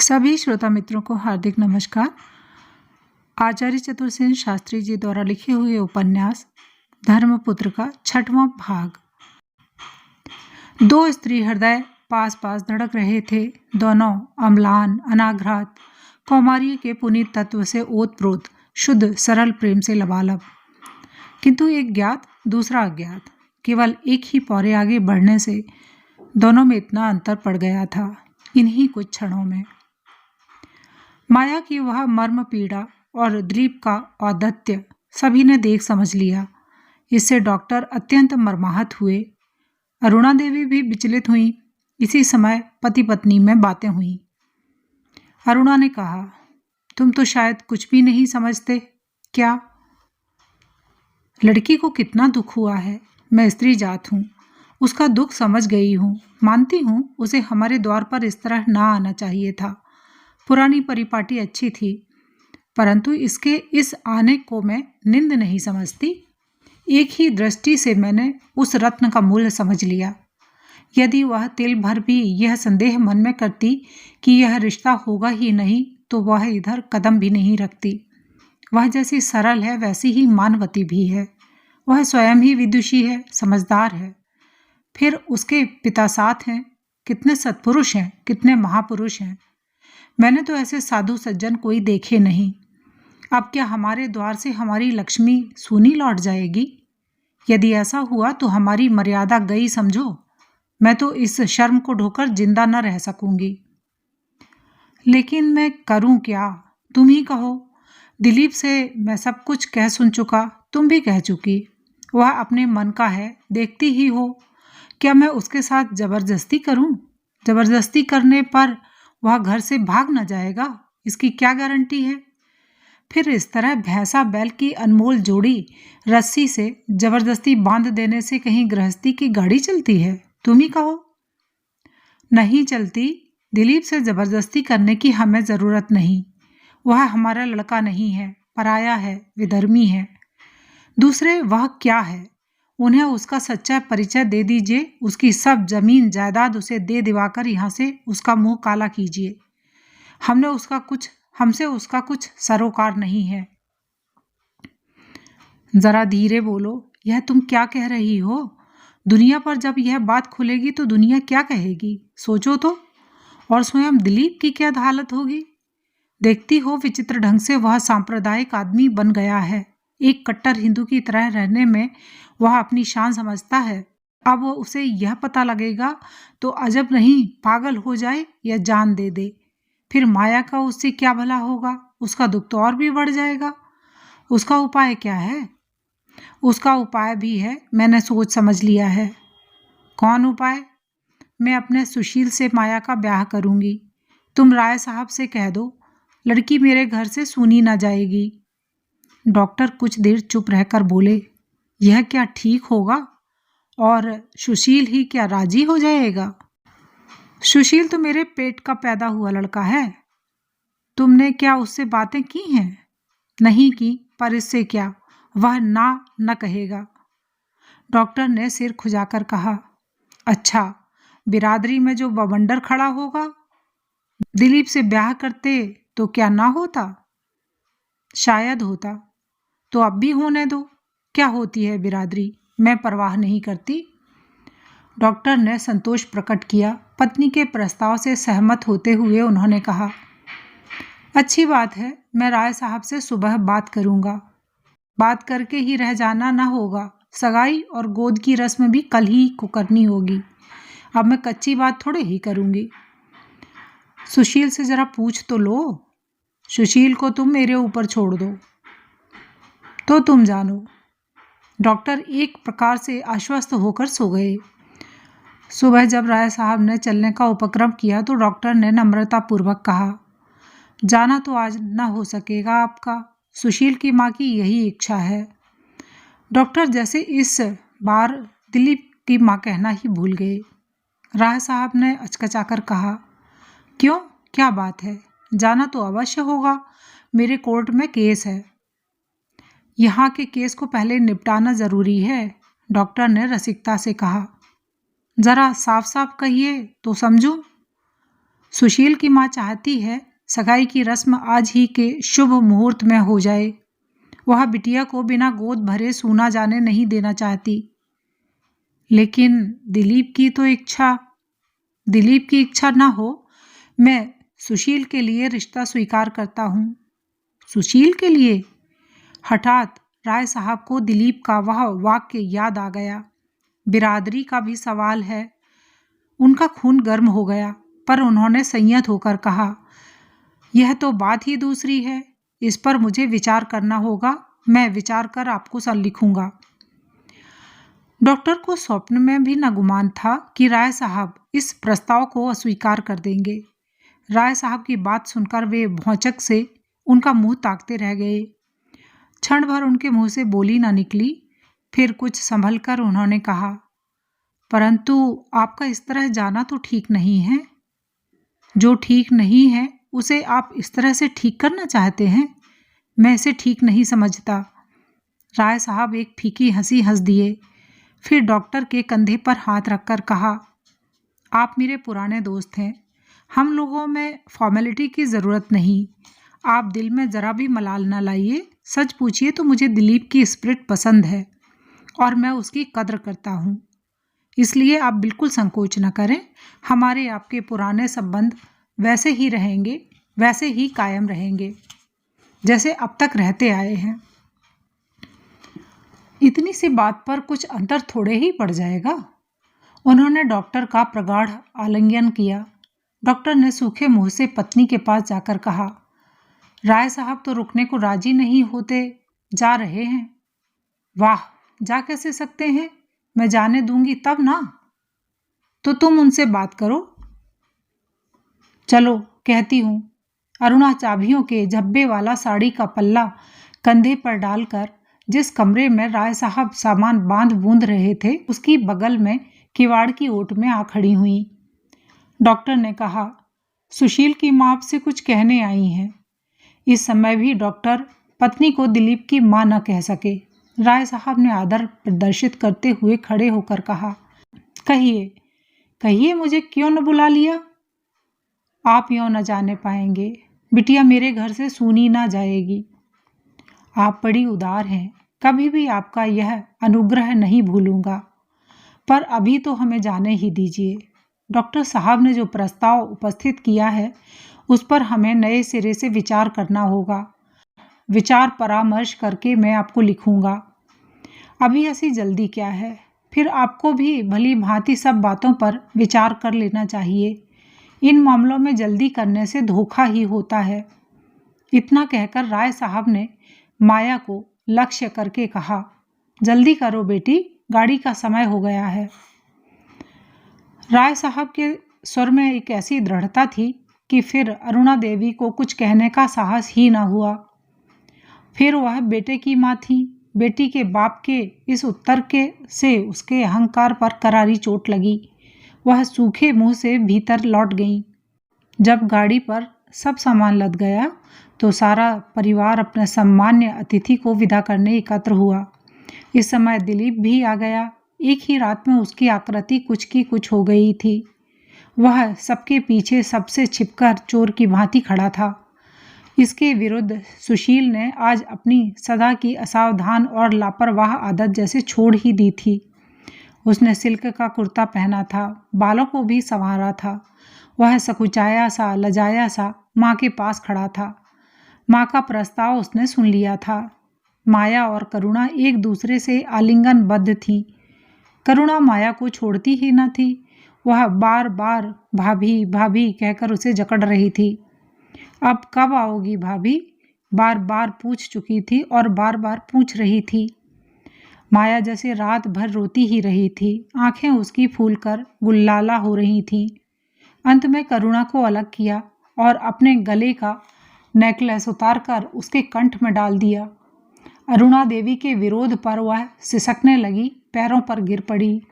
सभी श्रोता मित्रों को हार्दिक नमस्कार। आचार्य चतुर्सेन शास्त्री जी द्वारा लिखे हुए उपन्यास धर्मपुत्र का 6वां भाग। दो स्त्री हृदय पास पास धड़क रहे थे। दोनों अम्लान अनाघ्रात कौमार्य के पुनीत तत्व से ओतप्रोत शुद्ध सरल प्रेम से लबालब, किंतु एक ज्ञात दूसरा अज्ञात। केवल एक ही पौरे आगे बढ़ने से दोनों में इतना अंतर पड़ गया था, इन्हीं कुछ क्षणों में। माया की वह मर्म पीड़ा और दिलीप का औद्धत्य सभी ने देख समझ लिया। इससे डॉक्टर अत्यंत मर्माहत हुए। अरुणा देवी भी विचलित हुई। इसी समय पति पत्नी में बातें हुई। अरुणा ने कहा, तुम तो शायद कुछ भी नहीं समझते। क्या? लड़की को कितना दुख हुआ है। मैं स्त्री जात हूँ, उसका दुख समझ गई हूँ। मानती हूँ उसे हमारे द्वार पर इस तरह ना आना चाहिए था। पुरानी परिपाटी अच्छी थी, परंतु इसके इस आने को मैं निंद नहीं समझती। एक ही दृष्टि से मैंने उस रत्न का मूल्य समझ लिया। यदि वह तिल भर भी यह संदेह मन में करती कि यह रिश्ता होगा ही नहीं, तो वह इधर कदम भी नहीं रखती। वह जैसी सरल है वैसी ही मानवती भी है। वह स्वयं ही विदुषी है, समझदार है। फिर उसके पिता साथ हैं। कितने सत्पुरुष हैं, कितने महापुरुष हैं। मैंने तो ऐसे साधु सज्जन कोई देखे नहीं। अब क्या हमारे द्वार से हमारी लक्ष्मी सूनी लौट जाएगी? यदि ऐसा हुआ तो हमारी मर्यादा गई समझो। मैं तो इस शर्म को ढोकर जिंदा न रह सकूंगी। लेकिन मैं करूं क्या? तुम ही कहो। दिलीप से मैं सब कुछ कह सुन चुका, तुम भी कह चुकी। वह अपने मन का है, देखती ही हो। क्या मैं उसके साथ जबरदस्ती करूं? जबरदस्ती करने पर वह घर से भाग न जाएगा, इसकी क्या गारंटी है? फिर इस तरह भैंसा बैल की अनमोल जोड़ी रस्सी से जबरदस्ती बांध देने से कहीं गृहस्थी की गाड़ी चलती है? तुम ही कहो। नहीं चलती। दिलीप से जबरदस्ती करने की हमें जरूरत नहीं। वह हमारा लड़का नहीं है, पराया है, विधर्मी है। दूसरे वह क्या है? उन्हें उसका सच्चा परिचय दे दीजिए। उसकी सब जमीन जायदाद उसे दे दिवाकर यहाँ से उसका मुंह काला कीजिए। हमसे उसका कुछ सरोकार नहीं है। जरा धीरे बोलो। यह तुम क्या कह रही हो? दुनिया पर जब यह बात खुलेगी तो दुनिया क्या कहेगी? सोचो तो। और स्वयं दिलीप की क्या हालत होगी? देखती हो विचित्र ढंग से वह सांप्रदायिक आदमी बन गया है। एक कट्टर हिंदू की तरह रहने में वह अपनी शान समझता है। अब उसे यह पता लगेगा तो अजब नहीं पागल हो जाए या जान दे दे। फिर माया का उससे क्या भला होगा? उसका दुख तो और भी बढ़ जाएगा। उसका उपाय क्या है? उसका उपाय भी है, मैंने सोच समझ लिया है। कौन उपाय? मैं अपने सुशील से माया का ब्याह करूंगी। तुम राय साहब से कह दो, लड़की मेरे घर से सुनी ना जाएगी। डॉक्टर कुछ देर चुप रहकर बोले, यह क्या ठीक होगा? और सुशील ही क्या राजी हो जाएगा? सुशील तो मेरे पेट का पैदा हुआ लड़का है। तुमने क्या उससे बातें की हैं? नहीं की, पर इससे क्या, वह ना न कहेगा। डॉक्टर ने सिर खुजाकर कहा, अच्छा, बिरादरी में जो बवंडर खड़ा होगा। दिलीप से ब्याह करते तो क्या ना होता? शायद होता। तो अब भी होने दो। क्या होती है बिरादरी, मैं परवाह नहीं करती। डॉक्टर ने संतोष प्रकट किया। पत्नी के प्रस्ताव से सहमत होते हुए उन्होंने कहा, अच्छी बात है, मैं राय साहब से सुबह बात करूंगा। बात करके ही रह जाना ना होगा। सगाई और गोद की रस्म भी कल ही को करनी होगी। अब मैं कच्ची बात थोड़े ही करूंगी। सुशील से जरा पूछ तो लो। सुशील को तुम मेरे ऊपर छोड़ दो, तो तुम जानो। डॉक्टर एक प्रकार से आश्वस्त होकर सो गए। सुबह जब राय साहब ने चलने का उपक्रम किया तो डॉक्टर ने नम्रतापूर्वक कहा, जाना तो आज ना हो सकेगा आपका। सुशील की माँ की यही इच्छा है। डॉक्टर जैसे इस बार दिलीप की माँ कहना ही भूल गए। राय साहब ने अचकचाकर कहा, क्यों, क्या बात है? जाना तो अवश्य होगा। मेरे कोर्ट में केस है। यहाँ के केस को पहले निपटाना जरूरी है। डॉक्टर ने रसिकता से कहा, जरा साफ साफ कहिए तो समझूं। सुशील की माँ चाहती है सगाई की रस्म आज ही के शुभ मुहूर्त में हो जाए। वह बिटिया को बिना गोद भरे सूना जाने नहीं देना चाहती। लेकिन दिलीप की इच्छा ना हो। मैं सुशील के लिए रिश्ता स्वीकार करता हूँ। सुशील के लिए? हठात राय साहब को दिलीप का वह वाक्य याद आ गया। बिरादरी का भी सवाल है। उनका खून गर्म हो गया, पर उन्होंने संयत होकर कहा, यह तो बात ही दूसरी है। इस पर मुझे विचार करना होगा। मैं विचार कर आपको लिखूंगा। डॉक्टर को स्वप्न में भी न गुमान था कि राय साहब इस प्रस्ताव को अस्वीकार कर देंगे। राय साहब की बात सुनकर वे भौचक से उनका मुंह ताकते रह गए। क्षण भर उनके मुंह से बोली न निकली। फिर कुछ संभल कर उन्होंने कहा, परंतु आपका इस तरह जाना तो ठीक नहीं है। जो ठीक नहीं है उसे आप इस तरह से ठीक करना चाहते हैं। मैं इसे ठीक नहीं समझता। राय साहब एक फीकी हंसी हंस दिए। फिर डॉक्टर के कंधे पर हाथ रखकर कहा, आप मेरे पुराने दोस्त हैं। हम लोगों में फॉर्मेलिटी की ज़रूरत नहीं। आप दिल में ज़रा भी मलाल न लाइए। सच पूछिए तो मुझे दिलीप की स्पिरिट पसंद है और मैं उसकी कद्र करता हूँ। इसलिए आप बिल्कुल संकोच न करें। हमारे आपके पुराने संबंध वैसे ही रहेंगे, वैसे ही कायम रहेंगे जैसे अब तक रहते आए हैं। इतनी सी बात पर कुछ अंतर थोड़े ही पड़ जाएगा। उन्होंने डॉक्टर का प्रगाढ़ आलिंगन किया। डॉक्टर ने सूखे मुंह से पत्नी के पास जाकर कहा, राय साहब तो रुकने को राजी नहीं होते जा रहे हैं। वाह, जा कैसे सकते हैं? मैं जाने दूंगी तब ना। तो तुम उनसे बात करो। चलो कहती हूँ। अरुणा चाबियों के झब्बे वाला साड़ी का पल्ला कंधे पर डालकर जिस कमरे में राय साहब सामान बांध बूंद रहे थे, उसकी बगल में किवाड़ की ओट में आ खड़ी हुई। डॉक्टर ने कहा, सुशील की माँ आपसे कुछ कहने आई हैं। इस समय भी डॉक्टर पत्नी को दिलीप की माँ न कह सके। राय साहब ने आदर प्रदर्शित करते हुए खड़े होकर कहा, कहिए कहिए, मुझे क्यों न बुला लिया? आप यूँ न जाने पाएंगे। बिटिया मेरे घर से सूनी ना जाएगी। आप बड़ी उदार हैं। कभी भी आपका यह अनुग्रह नहीं भूलूंगा। पर अभी तो हमें जाने ही दीजिए। डॉक्टर साहब ने जो प्रस्ताव उपस्थित किया है उस पर हमें नए सिरे से विचार करना होगा। विचार परामर्श करके मैं आपको लिखूंगा। अभी ऐसी जल्दी क्या है? फिर आपको भी भली भांति सब बातों पर विचार कर लेना चाहिए। इन मामलों में जल्दी करने से धोखा ही होता है। इतना कहकर राय साहब ने माया को लक्ष्य करके कहा, जल्दी करो बेटी, गाड़ी का समय हो गया है। राय साहब के स्वर में एक ऐसी दृढ़ता थी कि फिर अरुणा देवी को कुछ कहने का साहस ही न हुआ। फिर वह बेटे की माँ थी। बेटी के बाप के इस उत्तर के से उसके अहंकार पर करारी चोट लगी। वह सूखे मुंह से भीतर लौट गई। जब गाड़ी पर सब सामान लद गया तो सारा परिवार अपने सम्मान्य अतिथि को विदा करने एकत्र हुआ। इस समय दिलीप भी आ गया। एक ही रात में उसकी आकृति कुछ की कुछ हो गई थी। वह सबके पीछे सबसे छिपकर चोर की भांति खड़ा था। इसके विरुद्ध सुशील ने आज अपनी सदा की असावधान और लापरवाह आदत जैसे छोड़ ही दी थी। उसने सिल्क का कुर्ता पहना था, बालों को भी संवारा था। वह सकुचाया सा, लजाया सा माँ के पास खड़ा था। माँ का प्रस्ताव उसने सुन लिया था। माया और करुणा एक दूसरे से आलिंगनबद्ध थीं। करुणा माया को छोड़ती ही न थी। वह बार बार भाभी भाभी कहकर उसे जकड़ रही थी। अब कब आओगी भाभी? बार बार पूछ चुकी थी और बार बार पूछ रही थी। माया जैसे रात भर रोती ही रही थी। आंखें उसकी फूलकर गुल्लाला हो रही थीं। अंत में करुणा को अलग किया और अपने गले का नेकलेस उतारकर उसके कंठ में डाल दिया। अरुणा देवी के विरोध पर वह सिसकने लगी, पैरों पर गिर पड़ी।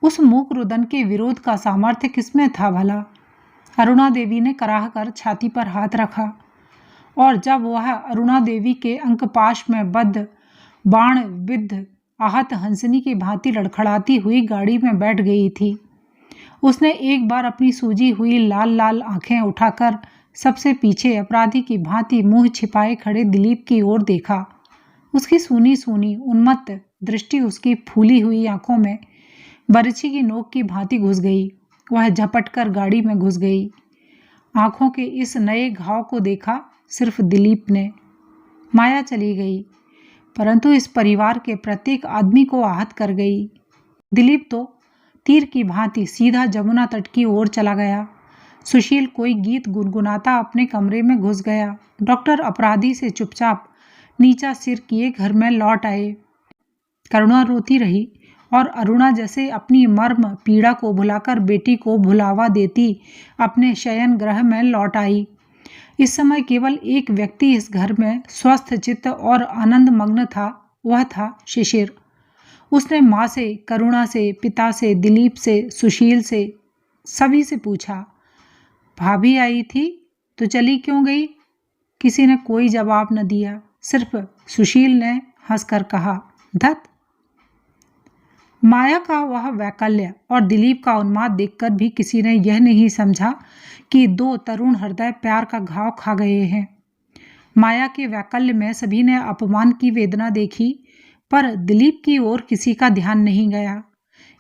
उस मूक रुदन के विरोध का सामर्थ्य किसमें था भला? अरुणा देवी ने कराह कर छाती पर हाथ रखा और जब वह अरुणा देवी के अंकपाश में बद्ध बाण विद्ध आहत हंसनी की भांति लड़खड़ाती हुई गाड़ी में बैठ गई थी, उसने एक बार अपनी सूजी हुई लाल लाल आंखें उठाकर सबसे पीछे अपराधी की भांति मुंह छिपाए खड़े दिलीप की ओर देखा। उसकी सूनी सूनी उन्मत्त दृष्टि उसकी फूली हुई आंखों में बरछी की नोक की भांति घुस गई। वह झपट कर गाड़ी में घुस गई। आंखों के इस नए घाव को देखा सिर्फ दिलीप ने। माया चली गई, परंतु इस परिवार के प्रत्येक आदमी को आहत कर गई। दिलीप तो तीर की भांति सीधा जमुना तट की ओर चला गया। सुशील कोई गीत गुनगुनाता अपने कमरे में घुस गया। डॉक्टर अपराधी से चुपचाप नीचा सिर किए घर में लौट आए। करुणा रोती रही और अरुणा जैसे अपनी मर्म पीड़ा को भुलाकर बेटी को भुलावा देती अपने शयन गृह में लौट आई। इस समय केवल एक व्यक्ति इस घर में स्वस्थ चित्त और आनंद मग्न था, वह था शिशिर। उसने माँ से, करुणा से, पिता से, दिलीप से, सुशील से, सभी से पूछा, भाभी आई थी तो चली क्यों गई? किसी ने कोई जवाब न दिया। सिर्फ सुशील ने हंसकर कहा, धत। माया का वह वैकल्य और दिलीप का उन्माद देखकर भी किसी ने यह नहीं समझा कि दो तरुण हृदय प्यार का घाव खा गए हैं। माया के वैकल्य में सभी ने अपमान की वेदना देखी, पर दिलीप की ओर किसी का ध्यान नहीं गया।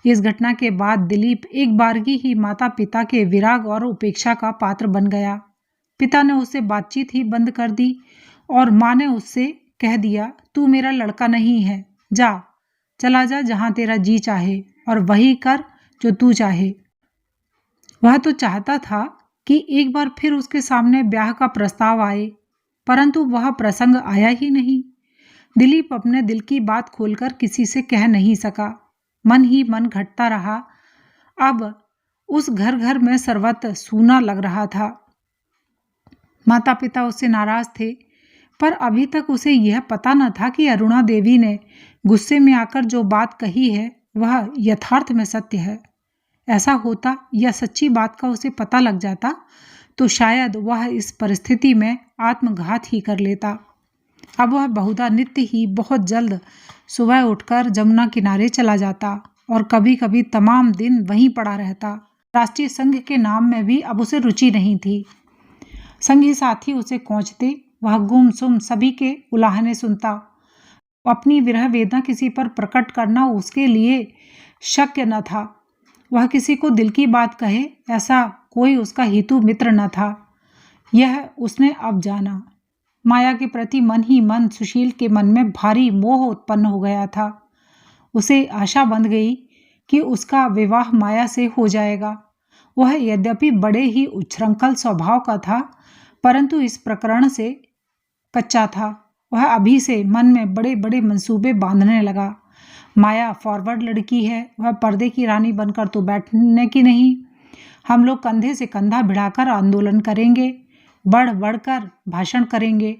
इस घटना के बाद दिलीप एक बारगी ही माता पिता के विराग और उपेक्षा का पात्र बन गया। पिता ने उससे बातचीत ही बंद कर दी और माँ ने उससे कह दिया, तू मेरा लड़का नहीं है, जा, चला जा जहाँ तेरा जी चाहे और वही कर जो तू चाहे। वह तो चाहता था कि एक बार फिर उसके सामने ब्याह का प्रस्ताव आए, परंतु वह प्रसंग आया ही नहीं। दिलीप अपने दिल की बात खोलकर किसी से कह नहीं सका। मन ही मन घटता रहा। अब उस घर घर में सर्वत्र सूना लग रहा था। माता पिता उससे नाराज थे, पर अभी तक उसे यह पता न था कि अरुणा देवी ने गुस्से में आकर जो बात कही है वह यथार्थ में सत्य है। ऐसा होता या सच्ची बात का उसे पता लग जाता तो शायद वह इस परिस्थिति में आत्मघात ही कर लेता। अब वह बहुधा नित्य ही बहुत जल्द सुबह उठकर जमुना किनारे चला जाता और कभी कभी तमाम दिन वहीं पड़ा रहता। राष्ट्रीय संघ के नाम में भी अब उसे रुचि नहीं थी। संघी साथी उसे कोंचते, वह गुमसुम सभी के उलाहने सुनता। अपनी विरह वेदना किसी पर प्रकट करना उसके लिए शक्य न था। वह किसी को दिल की बात कहे, ऐसा कोई उसका हितु मित्र न था। यह उसने अब जाना। माया के प्रति मन ही मन सुशील के मन में भारी मोह उत्पन्न हो गया था। उसे आशा बंध गई कि उसका विवाह माया से हो जाएगा। वह यद्यपि बड़े ही उच्छृंखल स्वभाव का था, परंतु इस प्रकरण से कच्चा था। वह अभी से मन में बड़े बड़े मंसूबे बांधने लगा। माया फॉरवर्ड लड़की है, वह पर्दे की रानी बनकर तो बैठने की नहीं। हम लोग कंधे से कंधा भिड़ाकर आंदोलन करेंगे, बढ़ बढ़कर भाषण करेंगे।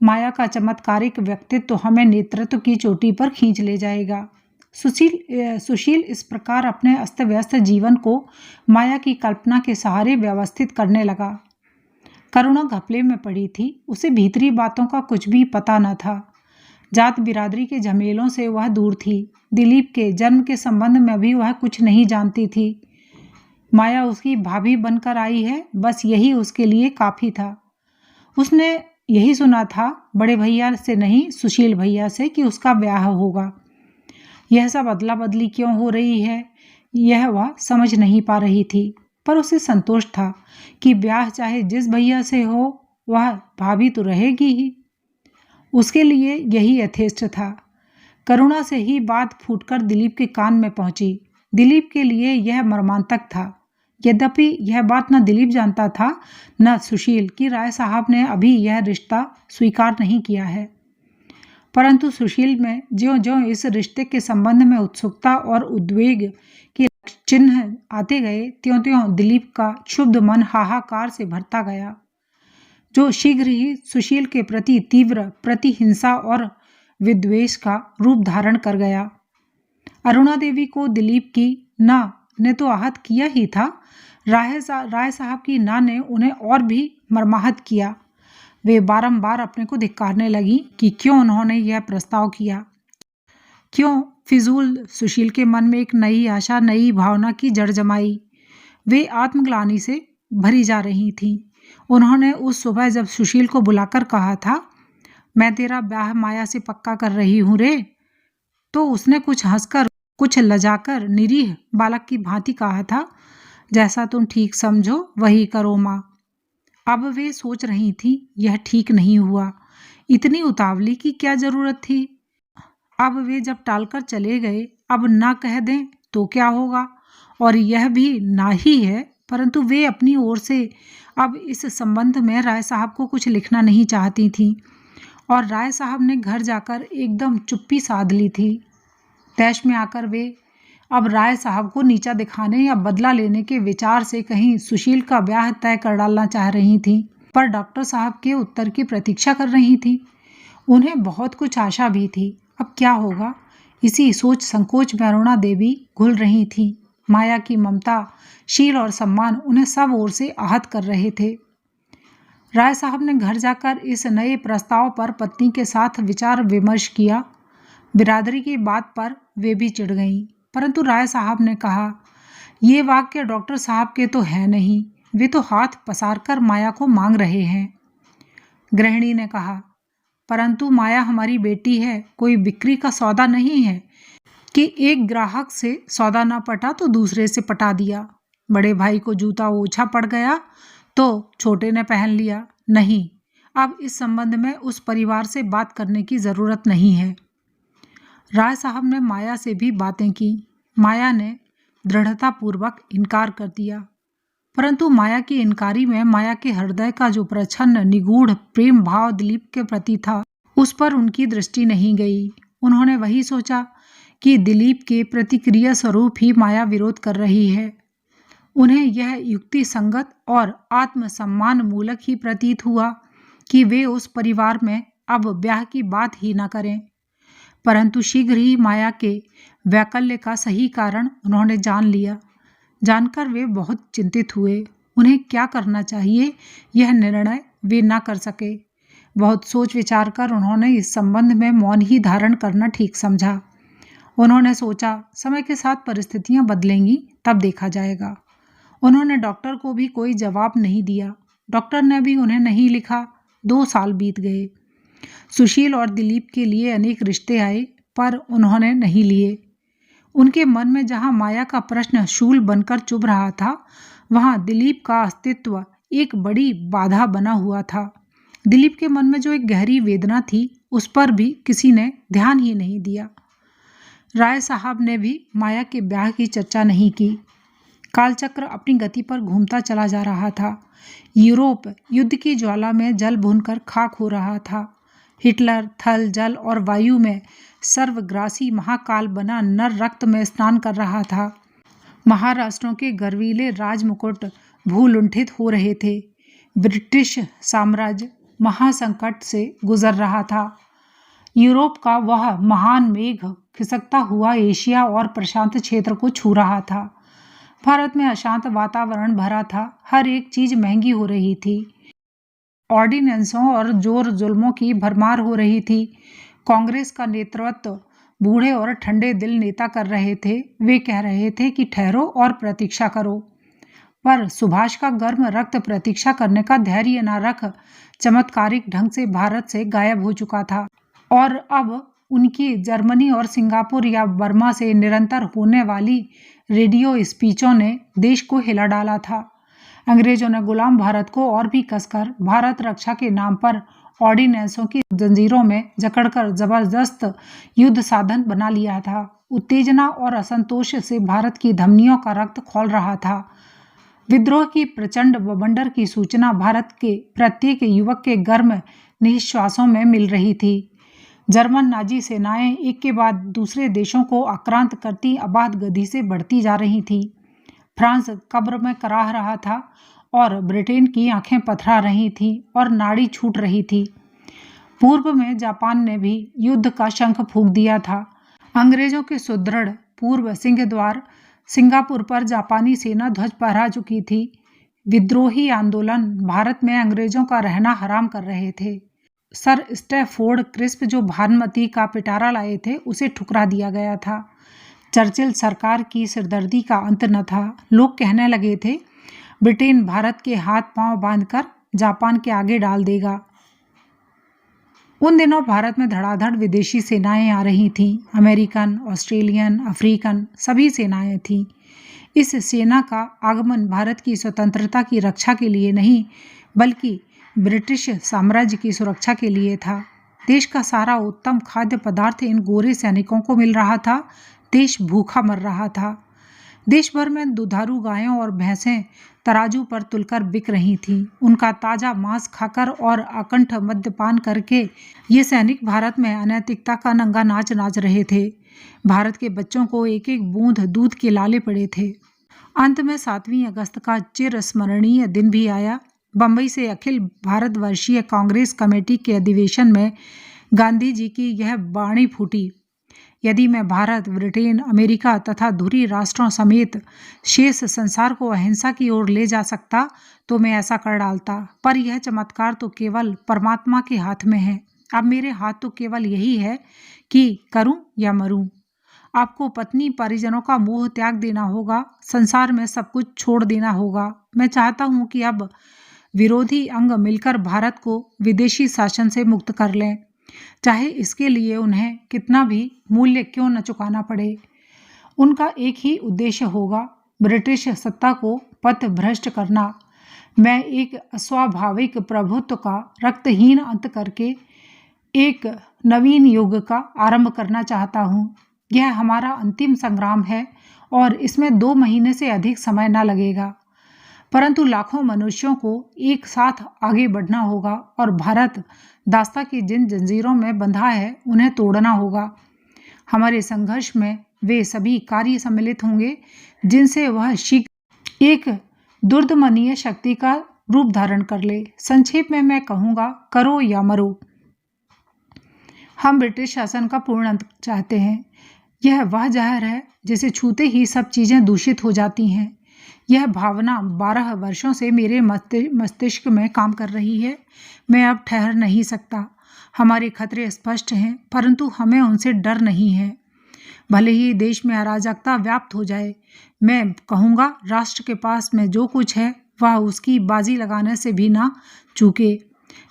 माया का चमत्कारिक व्यक्तित्व तो हमें नेतृत्व की चोटी पर खींच ले जाएगा। सुशील इस प्रकार अपने अस्त व्यस्त जीवन को माया की कल्पना के सहारे व्यवस्थित करने लगा। करुणा घपले में पड़ी थी, उसे भीतरी बातों का कुछ भी पता न था। जात बिरादरी के झमेलों से वह दूर थी। दिलीप के जन्म के संबंध में भी वह कुछ नहीं जानती थी। माया उसकी भाभी बनकर आई है, बस यही उसके लिए काफी था। उसने यही सुना था, बड़े भैया से नहीं सुशील भैया से, कि उसका ब्याह होगा। यह सब अदला बदली क्यों हो रही है, यह वह समझ नहीं पा रही थी, पर उसे संतोष था कि ब्याह चाहे जिस भैया से हो, वह भाभी तो रहेगी ही। उसके लिए यही यथेष्ट था। करुणा से ही बात फूटकर दिलीप के कान में पहुंची। दिलीप के लिए यह मर्मांतक था। यद्यपि यह बात न दिलीप जानता था न सुशील कि राय साहब ने अभी यह रिश्ता स्वीकार नहीं किया है, परंतु सुशील में ज्यों ज्यों इस रिश्ते के संबंध में उत्सुकता और उद्वेग के चिन्ह आते गए, त्यों त्यों दिलीप का क्षुब्ध मन हाहाकार से भरता गया, जो शीघ्र ही सुशील के प्रति तीव्र प्रतिहिंसा और विद्वेष का रूप धारण कर गया। अरुणा देवी को दिलीप की ना ने तो आहत किया ही था, राय साहब की ना ने उन्हें और भी मर्माहत किया। वे बारंबार अपने को धिक्कारने लगी कि क्यों उन्होंने यह प्रस्ताव किया, क्यों फिजूल सुशील के मन में एक नई आशा, नई भावना की जड़ जमाई। वे आत्मग्लानि से भरी जा रही थीं। उन्होंने उस सुबह जब सुशील को बुलाकर कहा था, मैं तेरा ब्याह माया से पक्का कर रही हूँ रे, तो उसने कुछ हंसकर, कुछ लजाकर निरीह बालक की भांति कहा था, जैसा तुम ठीक समझो वही करो माँ। अब वे सोच रही थी, यह ठीक नहीं हुआ, इतनी उतावली की क्या जरूरत थी। अब वे जब टालकर चले गए, अब ना कह दें तो क्या होगा, और यह भी ना ही है, परंतु वे अपनी ओर से अब इस संबंध में राय साहब को कुछ लिखना नहीं चाहती थीं, और राय साहब ने घर जाकर एकदम चुप्पी साध ली थी। तैश में आकर वे अब राय साहब को नीचा दिखाने या बदला लेने के विचार से कहीं सुशील का ब्याह तय कर डालना चाह रही थीं, पर डॉक्टर साहब के उत्तर की प्रतीक्षा कर रही थीं। उन्हें बहुत कुछ आशा भी थी, अब क्या होगा, इसी सोच संकोच में अरुणा देवी घुल रही थीं। माया की ममता, शील और सम्मान उन्हें सब ओर से आहत कर रहे थे। राय साहब ने घर जाकर इस नए प्रस्ताव पर पत्नी के साथ विचार विमर्श किया। बिरादरी की बात पर वे भी चिढ़ गईं, परंतु राय साहब ने कहा, ये वाक्य डॉक्टर साहब के तो है नहीं, वे तो हाथ पसारकर माया को मांग रहे हैं। गृहिणी ने कहा, परंतु माया हमारी बेटी है, कोई बिक्री का सौदा नहीं है कि एक ग्राहक से सौदा ना पटा तो दूसरे से पटा दिया। बड़े भाई को जूता ओछा पड़ गया तो छोटे ने पहन लिया। नहीं, अब इस संबंध में उस परिवार से बात करने की जरूरत नहीं है। राय साहब ने माया से भी बातें की। माया ने दृढ़तापूर्वक इनकार कर दिया, परंतु माया की इनकारी में माया के हृदय का जो प्रच्छन्न निगूढ़ प्रेम भाव दिलीप के प्रति था, उस पर उनकी दृष्टि नहीं गई। उन्होंने वही सोचा कि दिलीप के प्रतिक्रिया स्वरूप ही माया विरोध कर रही है। उन्हें यह युक्ति संगत और आत्मसम्मान मूलक ही प्रतीत हुआ कि वे उस परिवार में अब ब्याह की बात ही न करें, परंतु शीघ्र ही माया के वैकल्य का सही कारण उन्होंने जान लिया। जानकर वे बहुत चिंतित हुए। उन्हें क्या करना चाहिए यह निर्णय वे ना कर सके। बहुत सोच विचार कर उन्होंने इस संबंध में मौन ही धारण करना ठीक समझा। उन्होंने सोचा, समय के साथ परिस्थितियां बदलेंगी, तब देखा जाएगा। उन्होंने डॉक्टर को भी कोई जवाब नहीं दिया, डॉक्टर ने भी उन्हें नहीं लिखा। 2 साल बीत गए। सुशील और दिलीप के लिए अनेक रिश्ते आए, पर उन्होंने नहीं लिए। उनके मन में जहां माया का प्रश्न शूल बनकर चुभ रहा था, वहां दिलीप का अस्तित्व एक बड़ी बाधा बना हुआ था। दिलीप के मन में जो एक गहरी वेदना थी, उस पर भी किसी ने ध्यान ही नहीं दिया। राय साहब ने भी माया के ब्याह की चर्चा नहीं की। कालचक्र अपनी गति पर घूमता चला जा रहा था। यूरोप युद्ध की ज्वाला में जल भुनकर खाक हो रहा था। हिटलर थल, जल और वायु में सर्वग्रासी महाकाल बना नर रक्त में स्नान कर रहा था। महाराष्ट्रों के गर्वीले राजमुकुट भूलुंठित हो रहे थे। ब्रिटिश साम्राज्य महासंकट से गुजर रहा था। यूरोप का वह महान मेघ खिसकता हुआ एशिया और प्रशांत क्षेत्र को छू रहा था। भारत में अशांत वातावरण भरा था। हर एक चीज महंगी हो रही थी। ऑर्डिनेंसों और जोर जुल्मों की भरमार हो रही थी। कांग्रेस का नेतृत्व बूढ़े और ठंडे दिल नेता कर रहे थे। वे कह रहे थे कि ठहरो और प्रतीक्षा करो, पर सुभाष का गर्म रक्त प्रतीक्षा करने का धैर्य न रख चमत्कारिक ढंग से भारत से गायब हो चुका था, और अब उनकी जर्मनी और सिंगापुर या बर्मा से निरंतर होने वाली रेडियो स्पीचों ने देश को हिला डाला था। अंग्रेजों ने गुलाम भारत को और भी कसकर भारत रक्षा के नाम पर ऑर्डिनेंसों की जंजीरों में जकड़कर जबरदस्त युद्ध साधन बना लिया था। उत्तेजना और असंतोष से भारत की धमनियों का रक्त खौल रहा था। विद्रोह की प्रचंड बवंडर की सूचना भारत के प्रत्येक युवक के गर्म निश्वासों में मिल रही थी। जर्मन नाजी सेनाएं एक के बाद दूसरे देशों को आक्रांत करती अबाध गति से बढ़ती जा रही थी। फ्रांस कब्र में कराह रहा था और ब्रिटेन की आंखें पथरा रही थीं और नाड़ी छूट रही थी। पूर्व में जापान ने भी युद्ध का शंख फूंक दिया था। अंग्रेजों के सुदृढ़ पूर्व सिंह द्वार सिंगापुर पर जापानी सेना ध्वज फहरा चुकी थी। विद्रोही आंदोलन भारत में अंग्रेजों का रहना हराम कर रहे थे। सर स्टैफोर्ड क्रिस्प जो भानुमती का पिटारा लाए थे, उसे ठुकरा दिया गया था। चर्चिल सरकार की सिरदर्दी का अंत न था। लोग कहने लगे थे, ब्रिटेन भारत के हाथ पांव बांधकर जापान के आगे डाल देगा। उन दिनों भारत में धड़ाधड़ विदेशी सेनाएं आ रही थीं। अमेरिकन, ऑस्ट्रेलियन, अफ्रीकन सभी सेनाएं थीं। इस सेना का आगमन भारत की स्वतंत्रता की रक्षा के लिए नहीं, बल्कि ब्रिटिश साम्राज्य की सुरक्षा के लिए था। देश का सारा उत्तम खाद्य पदार्थ इन गोरे सैनिकों को मिल रहा था। देश भूखा मर रहा था। देश भर में दुधारू गायों और भैंसें तराजू पर तुलकर बिक रही थीं। उनका ताजा मांस खाकर और अकंठ मद्यपान करके ये सैनिक भारत में अनैतिकता का नंगा नाच नाच रहे थे। भारत के बच्चों को एक एक बूंद दूध के लाले पड़े थे। अंत में 7 अगस्त का चिरस्मरणीय दिन भी आया। बंबई से अखिल भारतवर्षीय कांग्रेस कमेटी के अधिवेशन में गांधी जी की यह वाणी फूटी, यदि मैं भारत, ब्रिटेन, अमेरिका तथा धुरी राष्ट्रों समेत शेष संसार को अहिंसा की ओर ले जा सकता तो मैं ऐसा कर डालता। पर यह चमत्कार तो केवल परमात्मा के हाथ में है। अब मेरे हाथ तो केवल यही है कि करूं या मरूं। आपको पत्नी परिजनों का मोह त्याग देना होगा, संसार में सब कुछ छोड़ देना होगा। मैं चाहता हूं कि अब विरोधी अंग मिलकर भारत को विदेशी शासन से मुक्त कर लें, चाहे इसके लिए उन्हें कितना भी मूल्य क्यों न चुकाना पड़े। उनका एक ही उद्देश्य होगा, ब्रिटिश सत्ता को पथभ्रष्ट करना। मैं एक अस्वाभाविक प्रभुत्व का रक्तहीन अंत करके एक नवीन युग का आरंभ करना चाहता हूँ। यह हमारा अंतिम संग्राम है और इसमें 2 महीने से अधिक समय न लगेगा, परंतु लाखों मनुष्यों को एक साथ आगे बढ़ना होगा और भारत दास्ता की जिन जंजीरों में बंधा है उन्हें तोड़ना होगा। हमारे संघर्ष में वे सभी कार्य सम्मिलित होंगे जिनसे वह शीघ्र एक दुर्दमनीय शक्ति का रूप धारण कर ले। संक्षेप में मैं कहूँगा, करो या मरो। हम ब्रिटिश शासन का पूर्ण अंत चाहते हैं। यह वह जहर है जिसे छूते ही सब चीज़ें दूषित हो जाती हैं। यह भावना 12 वर्षों से मेरे मस्तिष्क में काम कर रही है। मैं अब ठहर नहीं सकता। हमारे खतरे स्पष्ट हैं, परंतु हमें उनसे डर नहीं है। भले ही देश में अराजकता व्याप्त हो जाए, मैं कहूँगा राष्ट्र के पास में जो कुछ है वह उसकी बाजी लगाने से भी ना चूके।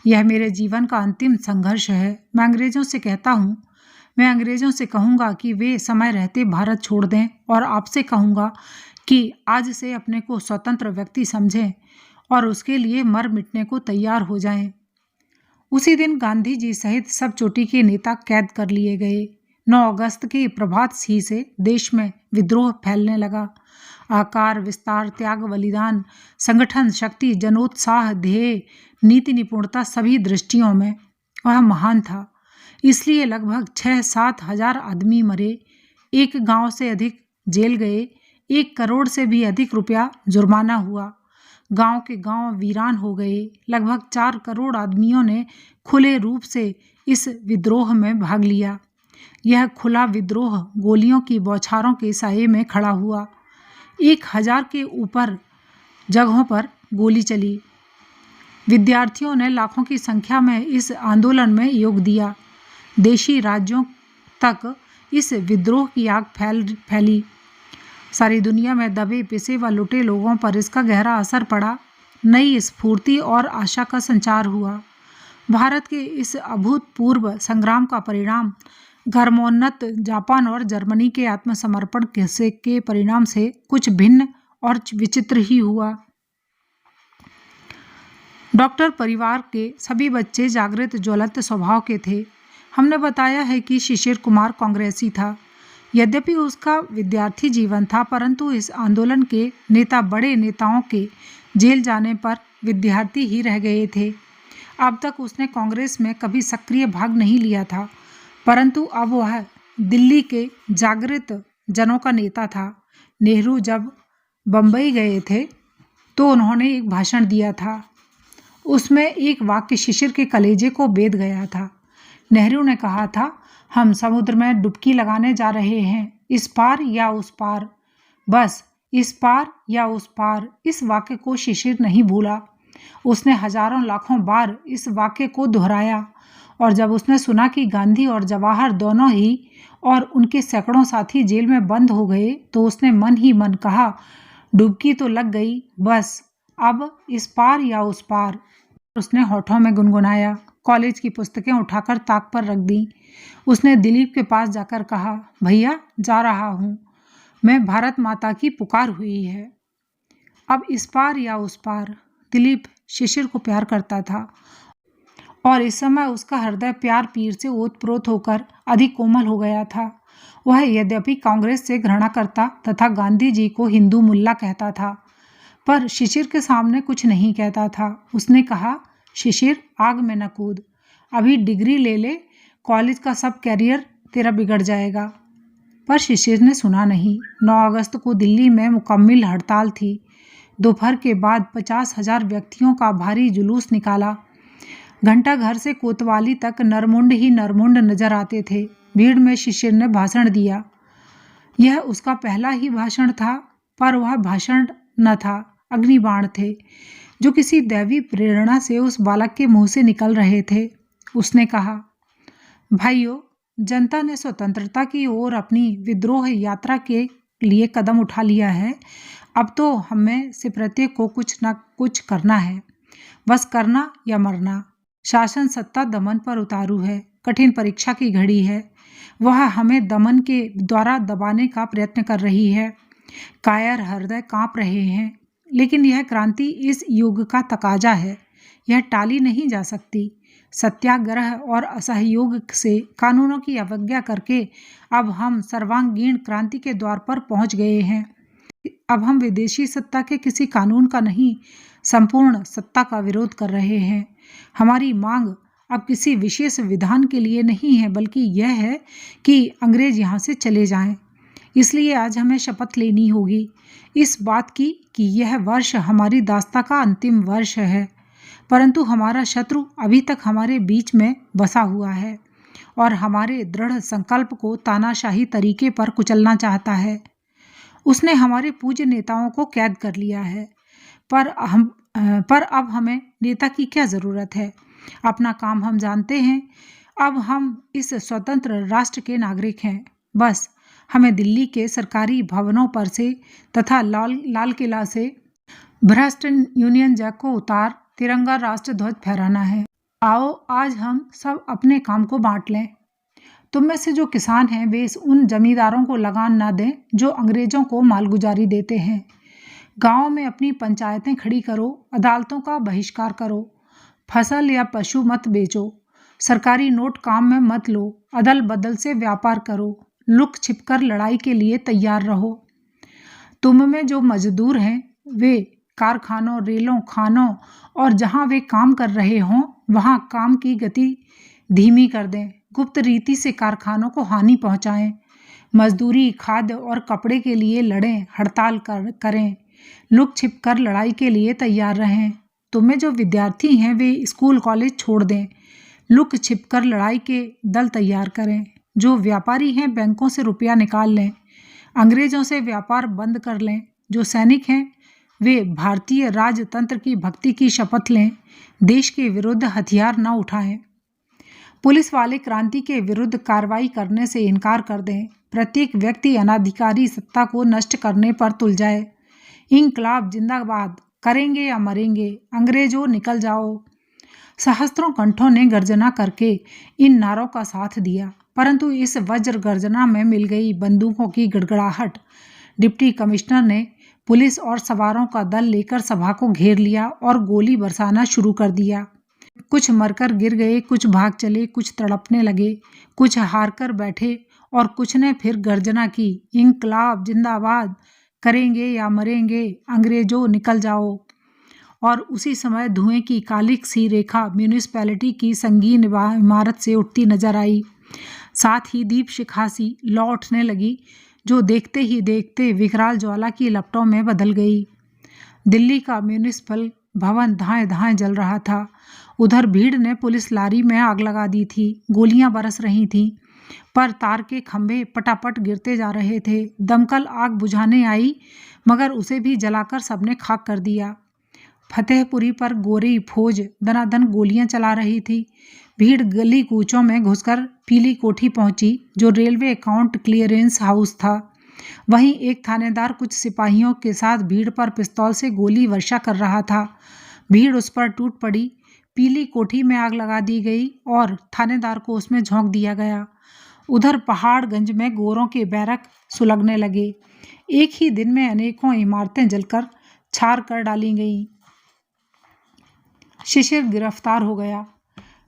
यह मेरे जीवन का अंतिम संघर्ष है। मैं अंग्रेज़ों से कहूँगा कि वे समय रहते भारत छोड़ दें और आपसे कहूँगा कि आज से अपने को स्वतंत्र व्यक्ति समझें और उसके लिए मर मिटने को तैयार हो जाएं। उसी दिन गांधी जी सहित सब चोटी के नेता कैद कर लिए गए। 9 अगस्त के प्रभात ही से देश में विद्रोह फैलने लगा। आकार, विस्तार, त्याग, बलिदान, संगठन शक्ति, जनोत्साह, ध्येय, नीति निपुणता सभी दृष्टियों में वह महान था। इसलिए लगभग 6-7 हजार आदमी मरे, 1 गांव से अधिक जेल गए, 1 करोड़ से भी अधिक रुपया जुर्माना हुआ। गांव के गांव वीरान हो गए। लगभग 4 करोड़ आदमियों ने खुले रूप से इस विद्रोह में भाग लिया। यह खुला विद्रोह गोलियों की बौछारों के साये में खड़ा हुआ। 1000 के ऊपर जगहों पर गोली चली। विद्यार्थियों ने लाखों की संख्या में इस आंदोलन में योग दिया। देशी राज्यों तक इस विद्रोह की आग फैली। सारी दुनिया में दबे पिसे व लुटे लोगों पर इसका गहरा असर पड़ा। नई स्फूर्ति और आशा का संचार हुआ। भारत के इस अभूतपूर्व संग्राम का परिणाम धर्मोन्नत जापान और जर्मनी के आत्मसमर्पण के परिणाम से कुछ भिन्न और विचित्र ही हुआ। डॉक्टर परिवार के सभी बच्चे जागृत ज्वलंत स्वभाव के थे। हमने बताया है कि शिशिर कुमार कांग्रेसी था। यद्यपि उसका विद्यार्थी जीवन था, परंतु इस आंदोलन के नेता बड़े नेताओं के जेल जाने पर विद्यार्थी ही रह गए थे। अब तक उसने कांग्रेस में कभी सक्रिय भाग नहीं लिया था, परंतु अब वह दिल्ली के जागृत जनों का नेता था। नेहरू जब बंबई गए थे तो उन्होंने एक भाषण दिया था। उसमें एक वाक्य शिशिर के कलेजे को बेध गया था। नेहरू ने कहा था, हम समुद्र में डुबकी लगाने जा रहे हैं, इस पार या उस पार, बस इस पार या उस पार। इस वाक्य को शिशिर नहीं भूला। उसने हजारों लाखों बार इस वाक्य को दोहराया और जब उसने सुना कि गांधी और जवाहर दोनों ही और उनके सैकड़ों साथी जेल में बंद हो गए तो उसने मन ही मन कहा, डुबकी तो लग गई, बस अब इस पार या उस पार। उसने होठों में गुनगुनाया। कॉलेज की पुस्तकें उठाकर ताक पर रख दी। उसने दिलीप के पास जाकर कहा, भैया जा रहा हूँ, मैं भारत माता की पुकार हुई है, अब इस पार या उस पार। दिलीप शिशिर को प्यार करता था और इस समय उसका हृदय प्यार पीर से ओतप्रोत होकर अधिक कोमल हो गया था। वह यद्यपि कांग्रेस से घृणा करता तथा गांधी जी को हिंदू मुल्ला कहता था, पर शिशिर के सामने कुछ नहीं कहता था। उसने कहा, शिशिर आग में न कूद, अभी डिग्री ले ले, कॉलेज का सब कैरियर तेरा बिगड़ जाएगा। पर शिशिर ने सुना नहीं। 9 अगस्त को दिल्ली में मुकम्मिल हड़ताल थी। दोपहर के बाद 50,000 व्यक्तियों का भारी जुलूस निकाला। घंटा घर से कोतवाली तक नरमुंड ही नरमुंड नजर आते थे। भीड़ में शिशिर ने भाषण दिया। यह उसका पहला ही भाषण था, पर वह भाषण न था, अग्निबाण थे जो किसी दैवी प्रेरणा से उस बालक के मुंह से निकल रहे थे। उसने कहा, भाइयों, जनता ने स्वतंत्रता की ओर अपनी विद्रोह यात्रा के लिए कदम उठा लिया है। अब तो हमें से प्रत्येक को कुछ न कुछ करना है, बस करना या मरना। शासन सत्ता दमन पर उतारू है, कठिन परीक्षा की घड़ी है। वह हमें दमन के द्वारा दबाने का प्रयत्न कर रही है। कायर हृदय कांप रहे हैं, लेकिन यह क्रांति इस युग का तकाजा है, यह टाली नहीं जा सकती। सत्याग्रह और असहयोग से कानूनों की अवज्ञा करके अब हम सर्वांगीण क्रांति के द्वार पर पहुंच गए हैं। अब हम विदेशी सत्ता के किसी कानून का नहीं, संपूर्ण सत्ता का विरोध कर रहे हैं। हमारी मांग अब किसी विशेष विधान के लिए नहीं है, बल्कि यह है कि अंग्रेज यहाँ से चले जाएं। इसलिए आज हमें शपथ लेनी होगी इस बात की कि यह वर्ष हमारी दास्ता का अंतिम वर्ष है, परंतु हमारा शत्रु अभी तक हमारे बीच में बसा हुआ है और हमारे दृढ़ संकल्प को तानाशाही तरीके पर कुचलना चाहता है। उसने हमारे पूज्य नेताओं को कैद कर लिया है, पर अब हमें नेता की क्या जरूरत है? अपना काम हम जानते हैं। अब हम इस स्वतंत्र राष्ट्र के नागरिक हैं। बस हमें दिल्ली के सरकारी भवनों पर से तथा लाल किला से भ्रष्ट यूनियन जैक को उतार तिरंगा राष्ट्र ध्वज फहराना है। आओ आज हम सब अपने काम को बांट लें। तुम में से जो किसान हैं वे उन जमींदारों को लगान ना दें जो अंग्रेजों को मालगुजारी देते हैं। गांव में अपनी पंचायतें खड़ी करो, अदालतों का बहिष्कार करो, फसल या पशु मत बेचो, सरकारी नोट काम में मत लो, अदल बदल से व्यापार करो, लुक छिपकर लड़ाई के लिए तैयार रहो। तुम में जो मजदूर हैं वे कारखानों, रेलों, खानों और जहां वे काम कर रहे हों वहां काम की गति धीमी कर दें। गुप्त रीति से कारखानों को हानि पहुंचाएं। मजदूरी, खाद्य और कपड़े के लिए लड़ें, हड़ताल करें, लुक छिप कर लड़ाई के लिए तैयार रहें। तुम्हें जो विद्यार्थी हैं वे स्कूल कॉलेज छोड़ दें, लुक छिप कर लड़ाई के दल तैयार करें। जो व्यापारी हैं बैंकों से रुपया निकाल लें, अंग्रेजों से व्यापार बंद कर लें। जो सैनिक हैं वे भारतीय राजतंत्र की भक्ति की शपथ लें, देश के विरुद्ध हथियार न उठाएं। पुलिस वाले क्रांति के विरुद्ध कार्रवाई करने से इनकार कर दें। प्रत्येक व्यक्ति अनाधिकारी सत्ता को नष्ट करने पर तुल जाए। इंकलाब जिंदाबाद, करेंगे या मरेंगे, अंग्रेजों निकल जाओ। सहस्त्रों कंठों ने गर्जना करके इन नारों का साथ दिया, परंतु इस वज्र गर्जना में मिल गई बंदूकों की गड़गड़ाहट। डिप्टी कमिश्नर ने पुलिस और सवारों का दल लेकर सभा को घेर लिया और गोली बरसाना शुरू कर दिया। कुछ मरकर गिर गए, कुछ भाग चले, कुछ तड़पने लगे, कुछ हार कर बैठे और कुछ ने फिर गर्जना की, इंकलाब जिंदाबाद, करेंगे या मरेंगे, अंग्रेजों निकल जाओ। और उसी समय धुएं की कालिक सी रेखा म्यूनिसिपैलिटी की संगीन इमारत से उठती नजर आई। साथ ही दीप शिखासी लौटने लगी, जो देखते ही देखते विकराल ज्वाला की लपटों में बदल गई। दिल्ली का म्यूनिसिपल भवन धाएं धाएं जल रहा था। उधर भीड़ ने पुलिस लारी में आग लगा दी थी। गोलियां बरस रही थीं, पर तार के खंभे पटापट गिरते जा रहे थे। दमकल आग बुझाने आई, मगर उसे भी जलाकर सबने खाक कर दिया। फतेहपुरी पर गोरी फौज दनादन गोलियां चला रही थी। भीड़ गली कूचों में घुसकर पीली कोठी पहुंची, जो रेलवे अकाउंट क्लियरेंस हाउस था। वहीं एक थानेदार कुछ सिपाहियों के साथ भीड़ पर पिस्तौल से गोली वर्षा कर रहा था। भीड़ उस पर टूट पड़ी। पीली कोठी में आग लगा दी गई और थानेदार को उसमें झोंक दिया गया। उधर पहाड़गंज में गोरों के बैरक सुलगने लगे। एक ही दिन में अनेकों इमारतें जलकर छार कर डाली गईं। शिशिर गिरफ्तार हो गया।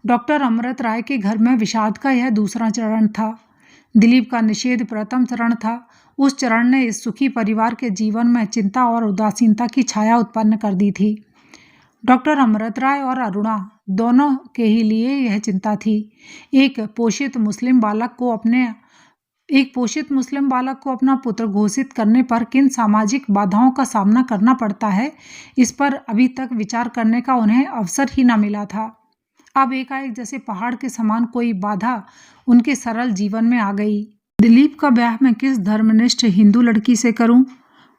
डॉक्टर अमृत राय के घर में विषाद का यह दूसरा चरण था। दिलीप का निषेध प्रथम चरण था। उस चरण ने इस सुखी परिवार के जीवन में चिंता और उदासीनता की छाया उत्पन्न कर दी थी। डॉक्टर अमृत राय और अरुणा दोनों के ही लिए यह चिंता थी। एक पोषित मुस्लिम बालक को अपना पुत्र घोषित करने पर किन सामाजिक बाधाओं का सामना करना पड़ता है, इस पर अभी तक विचार करने का उन्हें अवसर ही न मिला था। अब एकाएक जैसे पहाड़ के समान कोई बाधा उनके सरल जीवन में आ गई। दिलीप का ब्याह मैं किस धर्मनिष्ठ हिंदू लड़की से करूं?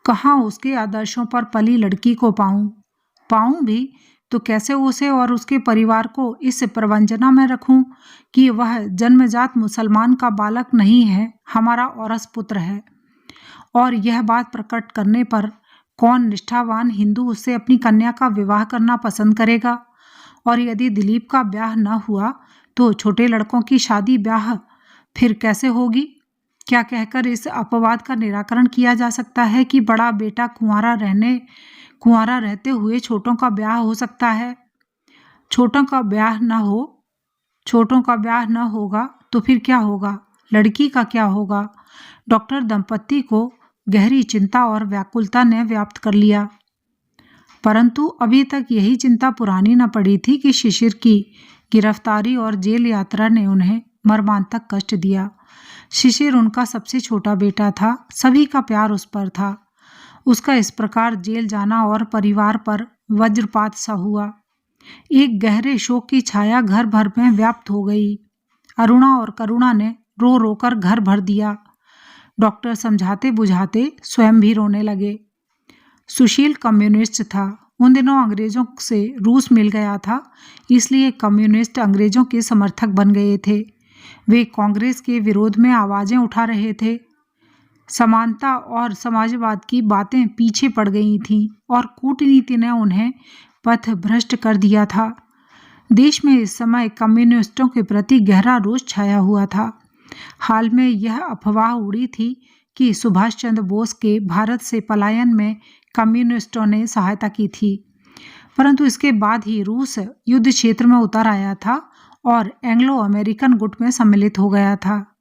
कहाँ उसके आदर्शों पर पली लड़की को पाऊं भी तो कैसे उसे और उसके परिवार को इस प्रवंचना में रखूं कि वह जन्मजात मुसलमान का बालक नहीं है, हमारा औरस पुत्र है। और यह बात प्रकट करने पर कौन निष्ठावान हिंदू उससे अपनी कन्या का विवाह करना पसंद करेगा? और यदि दिलीप का ब्याह न हुआ तो छोटे लड़कों की शादी ब्याह फिर कैसे होगी? क्या कहकर इस अपवाद का निराकरण किया जा सकता है कि बड़ा बेटा कुंवारा रहते हुए छोटों का ब्याह हो सकता है? छोटों का ब्याह न होगा तो फिर क्या होगा? लड़की का क्या होगा? डॉक्टर दंपत्ति को गहरी चिंता और व्याकुलता ने व्याप्त कर लिया। परंतु अभी तक यही चिंता पुरानी न पड़ी थी कि शिशिर की गिरफ्तारी और जेल यात्रा ने उन्हें मर्मांतक कष्ट दिया। शिशिर उनका सबसे छोटा बेटा था। सभी का प्यार उस पर था। उसका इस प्रकार जेल जाना और परिवार पर वज्रपात सा हुआ। एक गहरे शोक की छाया घर भर में व्याप्त हो गई। अरुणा और करुणा ने रो रो कर घर भर दिया। डॉक्टर समझाते बुझाते स्वयं भी रोने लगे। सुशील कम्युनिस्ट था। उन दिनों अंग्रेजों से रूस मिल गया था, इसलिए कम्युनिस्ट अंग्रेजों के समर्थक बन गए थे। वे कांग्रेस के विरोध में आवाजें उठा रहे थे। समानता और समाजवाद की बातें पीछे पड़ गई थीं और कूटनीति ने उन्हें पथ भ्रष्ट कर दिया था। देश में इस समय कम्युनिस्टों के प्रति गहरा रोष छाया हुआ था। हाल में यह अफवाह उड़ी थी कि सुभाष चंद्र बोस के भारत से पलायन में कम्युनिस्टों ने सहायता की थी, परंतु इसके बाद ही रूस युद्ध क्षेत्र में उतर आया था और एंग्लो अमेरिकन गुट में सम्मिलित हो गया था।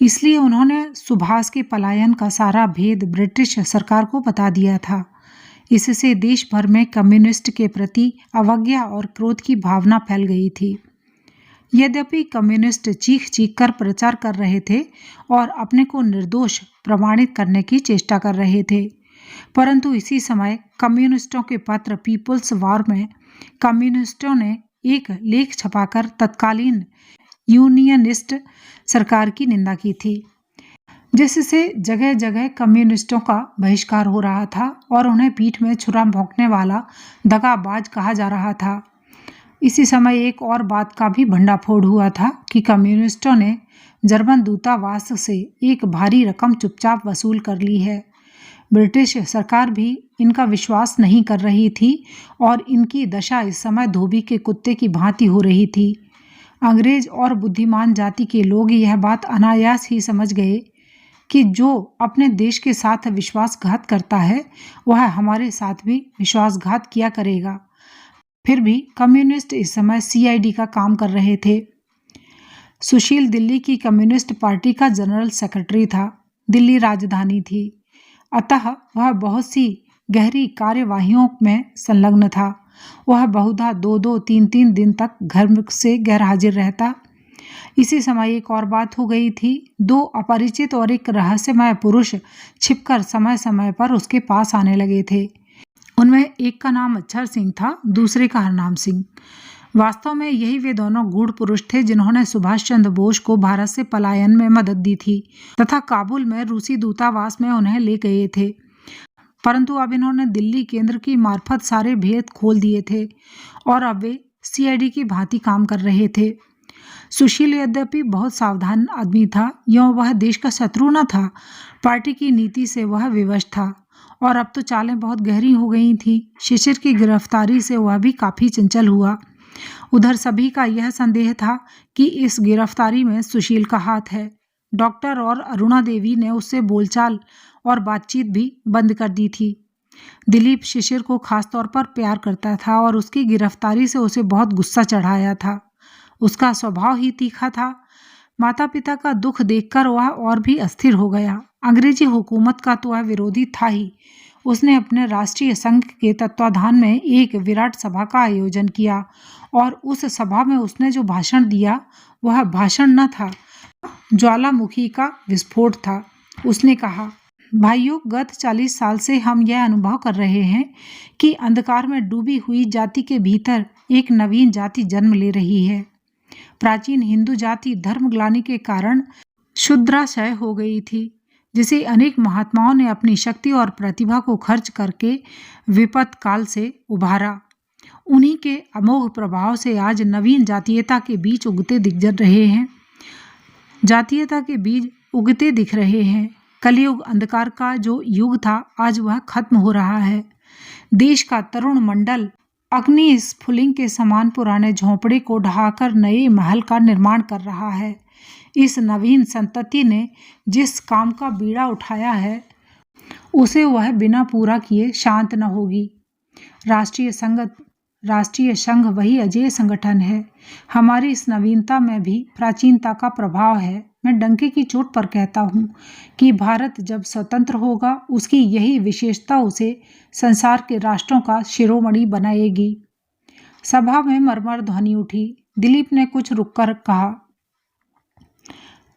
इसलिए उन्होंने सुभाष के पलायन का सारा भेद ब्रिटिश सरकार को बता दिया था। इससे देश भर में कम्युनिस्ट के प्रति अवज्ञा और क्रोध की भावना फैल गई थी। यद्यपि कम्युनिस्ट चीख चीख कर प्रचार कर रहे थे और अपने को निर्दोष प्रमाणित करने की चेष्टा कर रहे थे, परंतु इसी समय कम्युनिस्टों के पत्र पीपुल्स वॉर में कम्युनिस्टों ने एक लेख छपाकर तत्कालीन यूनियनिस्ट सरकार की निंदा की थी, जिससे जगह जगह कम्युनिस्टों का बहिष्कार हो रहा था और उन्हें पीठ में छुरा भोंकने वाला दगाबाज कहा जा रहा था। इसी समय एक और बात का भी भंडाफोड़ हुआ था कि कम्युनिस्टों ने जर्मन दूतावास से एक भारी रकम चुपचाप वसूल कर ली है। ब्रिटिश सरकार भी इनका विश्वास नहीं कर रही थी और इनकी दशा इस समय धोबी के कुत्ते की भांति हो रही थी। अंग्रेज और बुद्धिमान जाति के लोग यह बात अनायास ही समझ गए कि जो अपने देश के साथ विश्वासघात करता है वह हमारे साथ भी विश्वासघात किया करेगा। फिर भी कम्युनिस्ट इस समय सीआईडी का काम कर रहे थे। सुशील दिल्ली की कम्युनिस्ट पार्टी का जनरल सेक्रेटरी था। दिल्ली राजधानी थी, अतः वह बहुत सी गहरी कार्यवाहियों में संलग्न था। वह बहुधा 2-3 दिन तक घर से गैर हाजिर रहता। इसी समय एक और बात हो गई थी। 2 अपरिचित और एक रहस्यमय पुरुष छिपकर समय समय पर उसके पास आने लगे थे। उनमें एक का नाम अक्षर सिंह था, दूसरे का हरनाम सिंह। वास्तव में यही वे दोनों गूढ़ पुरुष थे जिन्होंने सुभाष चंद्र बोस को भारत से पलायन में मदद दी थी तथा काबुल में रूसी दूतावास में उन्हें ले गए थे। परंतु अब इन्होंने दिल्ली केंद्र की मार्फत सारे भेद खोल दिए थे और अब वे सीआईडी की भांति काम कर रहे थे। सुशील यद्यपि बहुत सावधान आदमी था, यों वह देश का शत्रु न था। पार्टी की नीति से वह विवश था और अब तो चालें बहुत गहरी हो गई थीं। शिशिर की गिरफ्तारी से वह भी काफ़ी चंचल हुआ। उधर सभी का यह संदेह था कि इस गिरफ्तारी में सुशील का हाथ है। डॉक्टर और अरुणा देवी ने उससे बोलचाल और बातचीत भी बंद कर दी थी। दिलीप शिशिर को खास तौर पर प्यार करता था और उसकी गिरफ्तारी से उसे बहुत गुस्सा चढ़ाया था। उसका स्वभाव ही तीखा था। माता पिता का दुख देखकर वह और भी अस्थिर हो गया। अंग्रेजी हुकूमत का तो वह विरोधी था ही। उसने अपने राष्ट्रीय संघ के तत्वाधान में एक विराट सभा का आयोजन किया और उस सभा में उसने जो भाषण दिया वह भाषण न था, ज्वालामुखी का विस्फोट था। उसने कहा, भाइयों, गत 40 साल से हम यह अनुभव कर रहे हैं कि अंधकार में डूबी हुई जाति के भीतर एक नवीन जाति जन्म ले रही है। प्राचीन हिंदू जाति धर्मग्लानि के कारण शूद्राशय हो गई थी, जिसे अनेक महात्माओं ने अपनी शक्ति और प्रतिभा को खर्च करके विपत काल से उभारा। उन्हीं के अमोघ प्रभाव से आज नवीन जातीयता के बीज उगते दिख रहे हैं। कलयुग अंधकार का जो युग था, आज वह खत्म हो रहा है। देश का तरुण मंडल अग्नि स्फुलिंग के समान पुराने झोंपड़े को ढहाकर नए महल का निर्माण कर रहा है। इस नवीन संतति ने जिस काम का बीड़ा उठाया है, उसे वह बिना पूरा किए शांत न होगी। राष्ट्रीय संघ वही अजेय संगठन है। हमारी इस नवीनता में भी प्राचीनता का प्रभाव है। मैं डंके की चोट पर कहता हूँ कि भारत जब स्वतंत्र होगा, उसकी यही विशेषता उसे संसार के राष्ट्रों का शिरोमणि बनाएगी। सभा में मरमर ध्वनि उठी। दिलीप ने कुछ रुककर कहा,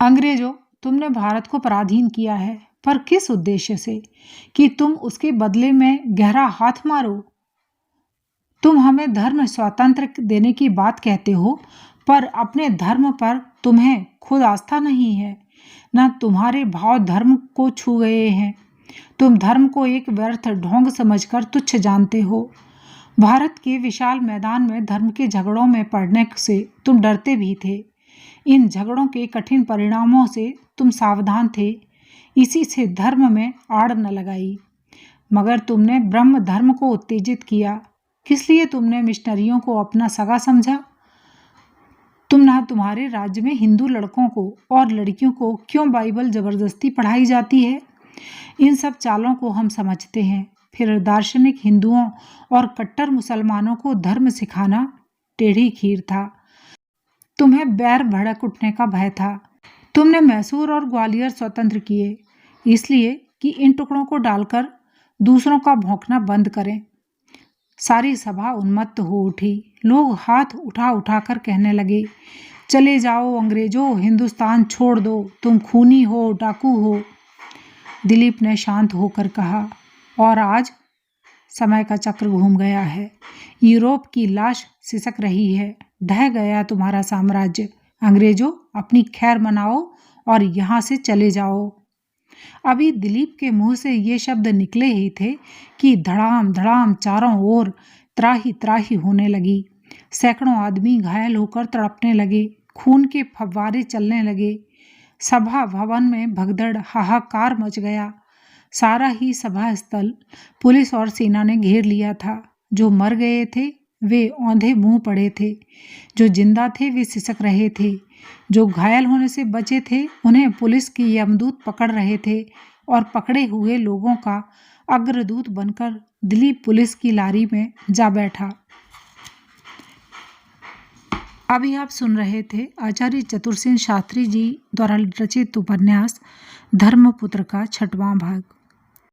अंग्रेजों, तुमने भारत को पराधीन किया है, पर किस उद्देश्य से? कि तुम उसके बदले में गहरा हाथ मारो। तुम हमें धर्म स्वातंत्र्य देने की बात कहते हो, पर अपने धर्म पर तुम्हें खुद आस्था नहीं है। न तुम्हारे भाव धर्म को छू गए हैं। तुम धर्म को एक व्यर्थ ढोंग समझकर तुच्छ जानते हो। भारत के विशाल मैदान में धर्म के झगड़ों में पड़ने से तुम डरते भी थे। इन झगड़ों के कठिन परिणामों से तुम सावधान थे। इसी से धर्म में आड़ न लगाई। मगर तुमने ब्रह्म धर्म को उत्तेजित किया। किस लिए तुमने मिशनरियों को अपना सगा समझा? तुम्हारे राज्य में हिंदू लड़कों को और लड़कियों को क्यों बाइबल जबरदस्ती पढ़ाई जाती है? इन सब चालों को हम समझते हैं। फिर दार्शनिक हिंदुओं और कट्टर मुसलमानों को धर्म सिखाना टेढ़ी खीर था। तुम्हें बैर भड़क उठने का भय था। तुमने मैसूर और ग्वालियर स्वतंत्र किए, इसलिए कि इन टुकड़ों को डालकर दूसरों का भौंकना बंद करें। सारी सभा उन्मत्त हो उठी। लोग हाथ उठा उठाकर कहने लगे, चले जाओ अंग्रेजों, हिंदुस्तान छोड़ दो, तुम खूनी हो, डाकू हो। दिलीप ने शांत होकर कहा, और आज समय का चक्र घूम गया है। यूरोप की लाश सिसक रही है। ढह गया तुम्हारा साम्राज्य। अंग्रेजों, अपनी खैर मनाओ और यहाँ से चले जाओ। अभी दिलीप के मुंह से ये शब्द निकले ही थे कि धड़ाम धड़ाम चारों ओर त्राही त्राही होने लगी। सैकड़ों आदमी घायल होकर तड़पने लगे। खून के फव्वारे चलने लगे। सभा भवन में भगदड़ हाहाकार मच गया। सारा ही सभा स्थल पुलिस और सेना ने घेर लिया था। जो मर गए थे वे औंधे मुंह पड़े थे। जो जिंदा थे वे सिसक रहे थे। जो घायल होने से बचे थे उन्हें पुलिस के यमदूत पकड़ रहे थे और पकड़े हुए लोगों का अग्रदूत बनकर दिलीप पुलिस की लारी में जा बैठा। अभी आप सुन रहे थे आचार्य चतुरसेन शास्त्री जी द्वारा रचित उपन्यास धर्मपुत्र का 6वां भाग।